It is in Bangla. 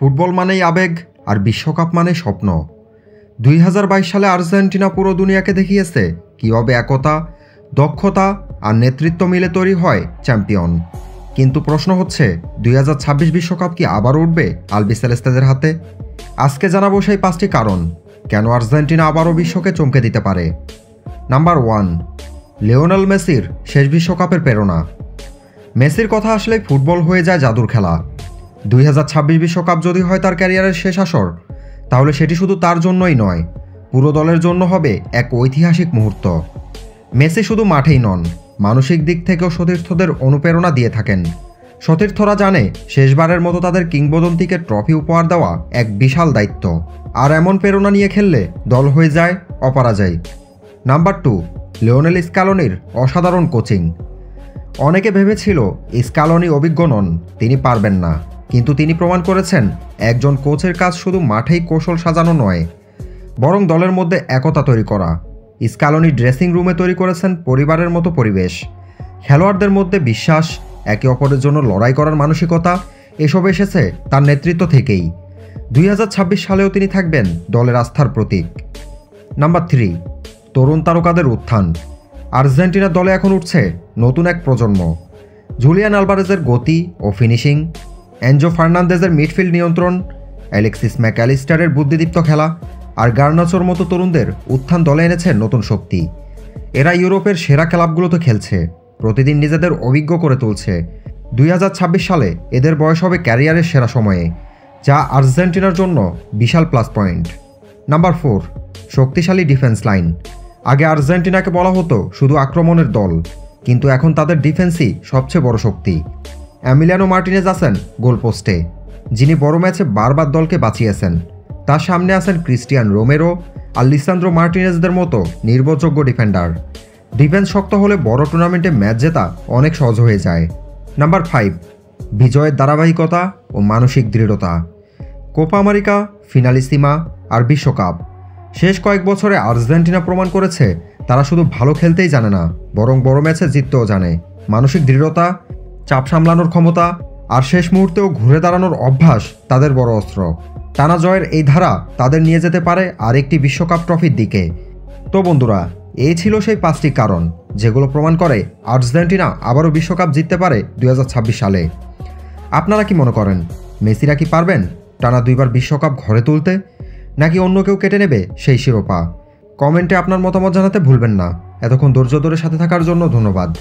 ফুটবল মানেই আবেগ আর বিশ্বকাপ মানে স্বপ্ন। 2022 সালে আর্জেন্টিনা পুরো দুনিয়াকে দেখিয়েছে কীভাবে একতা, দক্ষতা আর নেতৃত্ব মিলে তৈরি হয় চ্যাম্পিয়ন। কিন্তু প্রশ্ন হচ্ছে 2026 বিশ্বকাপ কি আবার উঠবে আলবিসেলেস্তেদের হাতে? আজকে জানাবো সেই 5টি কারণ কেন আর্জেন্টিনা আবারও বিশ্বকে চমকে দিতে পারে। নাম্বার 1, লিওনেল মেসির শেষ বিশ্বকাপের প্রেরণা। মেসির কথা আসলেই ফুটবল হয়ে যায় জাদুর খেলা। 2026 বিশ্বকাপ যদি হয় তার ক্যারিয়ারের শেষ আসর, তাহলে সেটি শুধু তার জন্যই নয়, পুরো দলের জন্য হবে এক ঐতিহাসিক মুহূর্ত। মেসি শুধু মাঠেই নন, মানসিক দিক থেকেও সতীর্থদের অনুপ্রেরণা দিয়ে থাকেন। সতীর্থরা জানে শেষবারের মতো তাদের কিংবদন্তিকে ট্রফি উপহার দেওয়া এক বিশাল দায়িত্ব, আর এমন প্রেরণা নিয়ে খেললে দল হয়ে যায় অপরাজয়। নাম্বার 2, লিওনেল স্ক্যালোনির অসাধারণ কোচিং। অনেকে ভেবেছিল স্ক্যালোনি অভিজ্ঞ নন, তিনি পারবেন না, কিন্তু তিনি প্রমাণ করেছেন একজন কোচের কাজ শুধু মাঠেই কৌশল সাজানো নয়, বরং দলের মধ্যে একতা তৈরি করা। স্ক্যালোনি ড্রেসিং রুমে তৈরি করেছেন পরিবারের মতো পরিবেশ। খেলোয়াড়দের মধ্যে বিশ্বাস, একে অপরের জন্য লড়াই করার মানসিকতা, এসব এসেছে তার নেতৃত্ব থেকেই। 2026 সালেও তিনি থাকবেন দলের আস্থার প্রতীক। নাম্বার 3, তরুণ তারকাদের উত্থান। আর্জেন্টিনার দলে এখন উঠছে নতুন এক প্রজন্ম। জুলিয়ান আলভারেজের গতি ও ফিনিশিং, এনজো ফার্নান্দেজের মিডফিল্ড নিয়ন্ত্রণ, অ্যালেক্সিস ম্যাকঅ্যালিস্টারের বুদ্ধিদীপ্ত খেলা আর গার্নাচোর মতো তরুণদের উত্থান দলে এনেছে নতুন শক্তি। এরা ইউরোপের সেরা ক্লাবগুলোতে খেলছে, প্রতিদিন নিজেদের অভিজ্ঞ করে তুলছে। 2026 সালে এদের বয়স হবে ক্যারিয়ারের সেরা সময়ে, যা আর্জেন্টিনার জন্য বিশাল প্লাস পয়েন্ট। নাম্বার 4, শক্তিশালী ডিফেন্স লাইন। আগে আর্জেন্টিনাকে বলা হতো শুধু আক্রমণের দল, কিন্তু এখন তাদের ডিফেন্সই সবচেয়ে বড় শক্তি। এমিলিয়ানো মার্টিনেজ আছেন গোলপোস্টে, যিনি বড় ম্যাচে বারবার দলকে বাঁচিয়েছেন। তার সামনে আছেন ক্রিস্টিয়ান রোমেরো আর লিসান্দ্রো মার্টিনেজদের মতো নির্ভরযোগ্য ডিফেন্ডার। ডিফেন্স শক্ত হলে বড় টুর্নামেন্টে ম্যাচ জেতা অনেক সহজ হয়ে যায়। নাম্বার 5, বিজয়ের ধারাবাহিকতা ও মানসিক দৃঢ়তা। কোপা আমেরিকা, ফিনালিসিমা আর বিশ্বকাপ, শেষ কয়েক বছরে আর্জেন্টিনা প্রমাণ করেছে তারা শুধু ভালো খেলতেই জানে না, বরং বড় ম্যাচে জিততেও জানে। মানসিক দৃঢ়তা, চাপ সামলানোর ক্ষমতা আর শেষ মুহূর্তেও ঘুরে দাঁড়ানোর অভ্যাস তাদের বড় অস্ত্র। টানা জয়ের এই ধারা তাদের নিয়ে যেতে পারে আরেকটি বিশ্বকাপ ট্রফির দিকে। তো বন্ধুরা, এই ছিল সেই 5টি কারণ যেগুলো প্রমাণ করে আর্জেন্টিনা আবারও বিশ্বকাপ জিততে পারে 2026 সালে। আপনারা কি মনে করেন, মেসিরা কি পারবেন টানা 2বার বিশ্বকাপ ঘরে তুলতে, নাকি অন্য কেউ কেটে নেবে সেই শিরোপা? কমেন্টে আপনার মতামত জানাতে ভুলবেন না। এতক্ষণ ধৈর্য ধরে সাথে থাকার জন্য ধন্যবাদ।